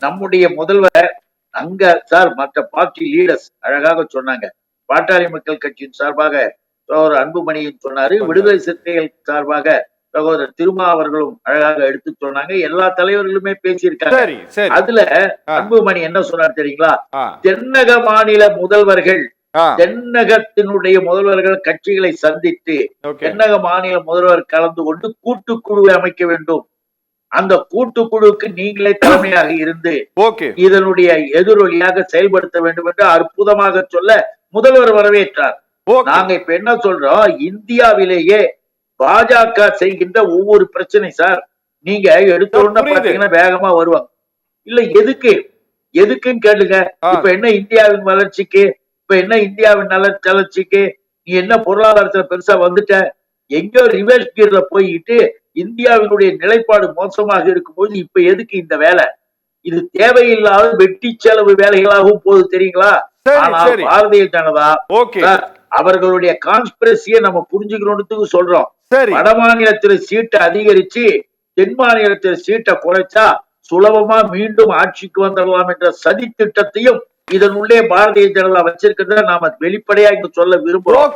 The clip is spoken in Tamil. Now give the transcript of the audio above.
நம்முடைய முதல்வர் அங்க சார் மற்ற பார்ட்டி லீடர்ஸ் அழகாக சொன்னாங்க. பாட்டாளி மக்கள் கட்சியின் சார்பாக சகோதரர் அன்புமணியும் சொன்னாரு, விடுதலை சிறுத்தைகள் சார்பாக சகோதரர் திருமா அவர்களும் அழகாக எடுத்து சொன்னாங்க. எல்லா தலைவர்களுமே பேசியிருக்காங்க. அதுல அன்புமணி என்ன சொன்னார் தெரியுங்களா? தென்னக மாநில முதல்வர்கள் தென்னகத்தினுடைய முதல்வர்கள் கட்சிகளை சந்தித்து தென்னக மாநில முதல்வர் கலந்து கொண்டு கூட்டுக்குழுவை அமைக்க வேண்டும். அந்த கூட்டுக்குழுவுக்கு நீங்களே தலைமையாக இருந்து இதனுடைய எதிரொலியாக செயல்படுத்த வேண்டும் என்று அற்புதமாக சொல்ல முதல்வர் வரவேற்றார். நாங்க இப்ப என்ன சொல்றோம், இந்தியாவிலேயே பாஜக செய்கின்ற ஒவ்வொரு பிரச்சனை சார், நீங்க எடுத்த உடனே பாத்தீங்கன்னா வேகமா வருவாங்க. இல்ல எதுக்குன்னு கேளுங்க. இப்ப என்ன இந்தியாவின் வளர்ச்சிக்கு, இப்ப என்ன இந்தியாவின் வளர்ச்சிக்கு, நீ என்ன பொருளாதாரத்துல பெருசா வந்துட்ட, எங்கோ ரிவர்ஸ் கியர்ல போயிட்டு இந்தியாவினுடைய நிலைப்பாடு மோசமாக இருக்கும்போது இப்ப எதுக்கு இந்த வேலை? இது தேவையில்லாத வெட்டி செலவு வேலைகளாகவும் போது தெரியுங்களா? ஆனால் பாரதிய ஜனதா அவர்களுடைய கான்ஸ்பிரசியை நம்ம புரிஞ்சுக்கணும்னு சொல்றோம். வட மாநிலத்தில் சீட்டை அதிகரிச்சு தென் மாநிலத்தில் சீட்டை குறைச்சா சுலபமா மீண்டும் ஆட்சிக்கு வந்துடலாம் என்ற சதி திட்டத்தையும் இதனுள்ளே பாரதிய ஜனதா வச்சிருக்கிறத நாம வெளிப்படையா இங்க சொல்ல விரும்புறோம்.